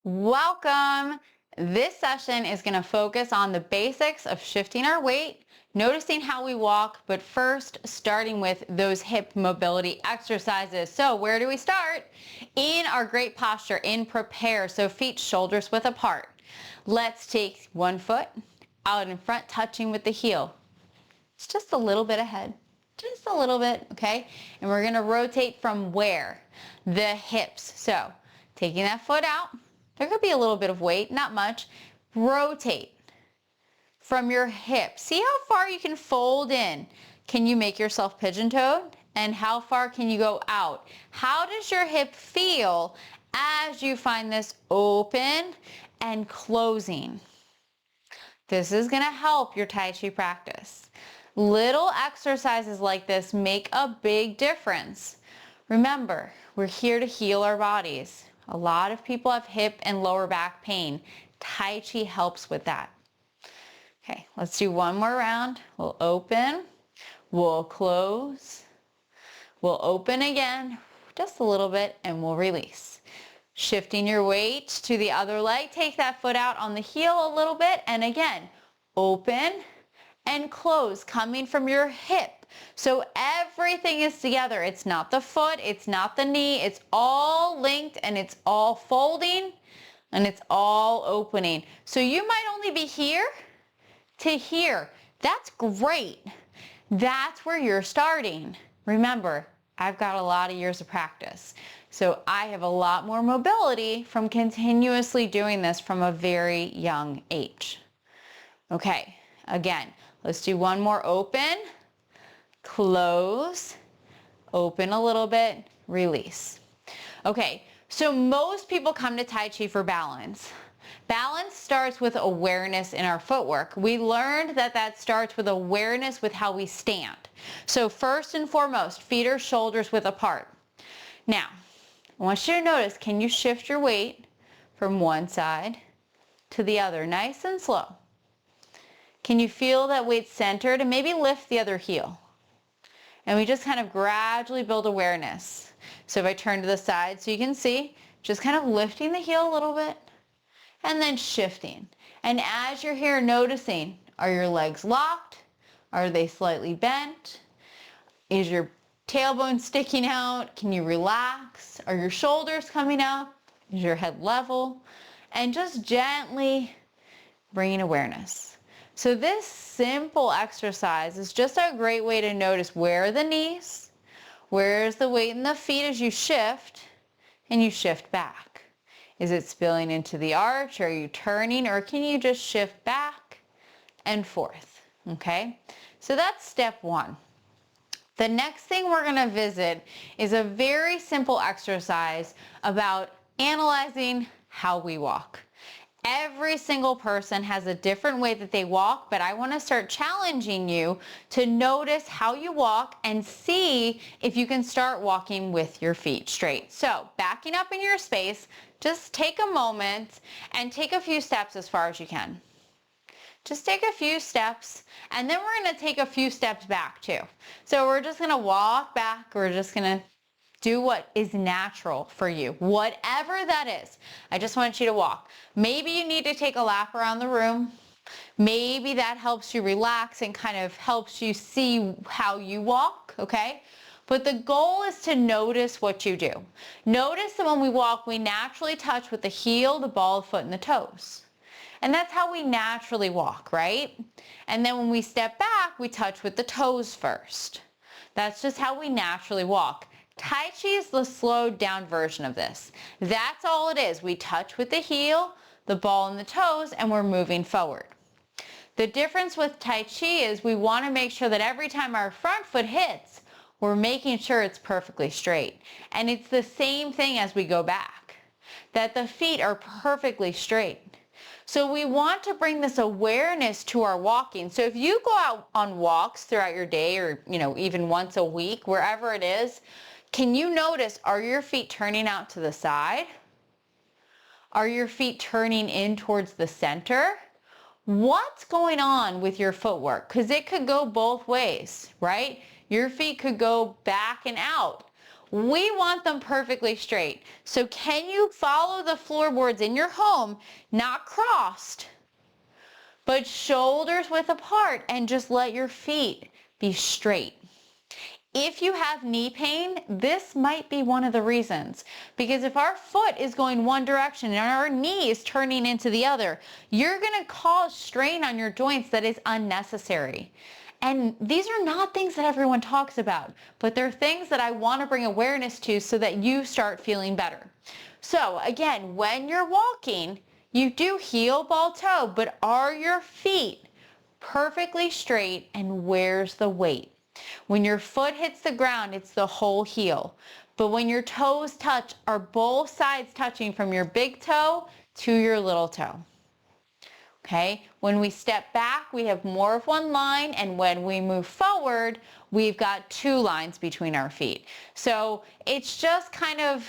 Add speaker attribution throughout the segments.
Speaker 1: Welcome. This session is going to focus on the basics of shifting our weight, noticing how we walk, but first starting with those hip mobility exercises. So where do we start? In our great posture, in prepare. So feet shoulders width apart. Let's take one foot out in front, touching with the heel. It's just a little bit ahead. Just a little bit, okay? And we're going to rotate from where? The hips. So taking that foot out. There could be a little bit of weight, not much. Rotate from your hips. See how far you can fold in. Can you make yourself pigeon-toed? And how far can you go out? How does your hip feel as you find this open and closing? This is going to help your Tai Chi practice. Little exercises like this make a big difference. Remember, we're here to heal our bodies. A lot of people have hip and lower back pain. Tai Chi helps with that. Okay, let's do one more round. We'll open, we'll close, we'll open again, just a little bit, and we'll release. Shifting your weight to the other leg, take that foot out on the heel a little bit, and again, open and close, coming from your hip. So everything is together. It's not the foot, it's not the knee, it's all linked and it's all folding and it's all opening. So you might only be here to here. That's great. That's where you're starting. Remember, I've got a lot of years of practice. So I have a lot more mobility from continuously doing this from a very young age. Okay, again, let's do one more. Open, close, open a little bit, release. Okay, so most people come to Tai Chi for balance. Balance starts with awareness in our footwork. We learned that that starts with awareness with how we stand. So first and foremost, feet are shoulders width apart. Now, I want you to notice, can you shift your weight from one side to the other, nice and slow? Can you feel that weight centered, and maybe lift the other heel? And we just kind of gradually build awareness. So if I turn to the side so you can see, just kind of lifting the heel a little bit and then shifting. And as you're here noticing, are your legs locked? Are they slightly bent? Is your tailbone sticking out? Can you relax? Are your shoulders coming up? Is your head level? And just gently bringing awareness. So this simple exercise is just a great way to notice where are the knees, where is the weight in the feet as you shift, and you shift back. Is it spilling into the arch? Are you turning, or can you just shift back and forth? Okay, so that's step one. The next thing we're going to visit is a very simple exercise about analyzing how we walk. Every single person has a different way that they walk, but I want to start challenging you to notice how you walk and see if you can start walking with your feet straight. So backing up in your space, just take a moment and take a few steps as far as you can. Just take a few steps, and then we're going to take a few steps back too. So we're just going to walk back. We're just going to do what is natural for you, whatever that is. I just want you to walk. Maybe you need to take a lap around the room. Maybe that helps you relax and kind of helps you see how you walk, okay? But the goal is to notice what you do. Notice that when we walk, we naturally touch with the heel, the ball of the foot, and the toes. And that's how we naturally walk, right? And then when we step back, we touch with the toes first. That's just how we naturally walk. Tai Chi is the slowed down version of this. That's all it is. We touch with the heel, the ball, and the toes, and we're moving forward. The difference with Tai Chi is we want to make sure that every time our front foot hits, we're making sure it's perfectly straight. And it's the same thing as we go back, that the feet are perfectly straight. So we want to bring this awareness to our walking. So if you go out on walks throughout your day, or even once a week, wherever it is, can you notice, are your feet turning out to the side? Are your feet turning in towards the center? What's going on with your footwork? Because it could go both ways, right? Your feet could go back and out. We want them perfectly straight. So can you follow the floorboards in your home, not crossed, but shoulders width apart, and just let your feet be straight? If you have knee pain, this might be one of the reasons. Because if our foot is going one direction and our knee is turning into the other, you're going to cause strain on your joints that is unnecessary. And these are not things that everyone talks about, but they're things that I want to bring awareness to so that you start feeling better. So again, when you're walking, you do heel, ball, toe, but are your feet perfectly straight, and where's the weight? When your foot hits the ground, it's the whole heel. But when your toes touch, are both sides touching from your big toe to your little toe? Okay, when we step back, we have more of one line, and when we move forward, we've got two lines between our feet. So it's just kind of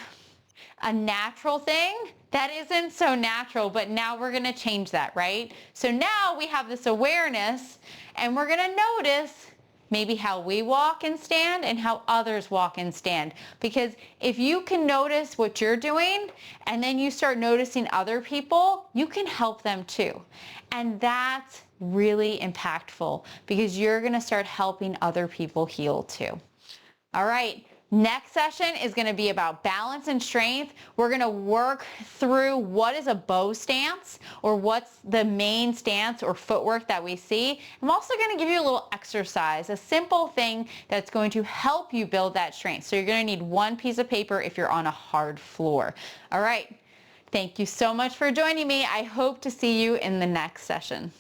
Speaker 1: a natural thing that isn't so natural, but now we're gonna change that, right? So now we have this awareness, and we're gonna notice maybe how we walk and stand and how others walk and stand. Because if you can notice what you're doing and then you start noticing other people, you can help them too. And that's really impactful because you're gonna start helping other people heal too. All right. Next session is going to be about balance and strength. We're going to work through what is a bow stance, or what's the main stance or footwork that we see. I'm also going to give you a little exercise, a simple thing that's going to help you build that strength. So you're going to need one piece of paper if you're on a hard floor. All right. Thank you so much for joining me. I hope to see you in the next session.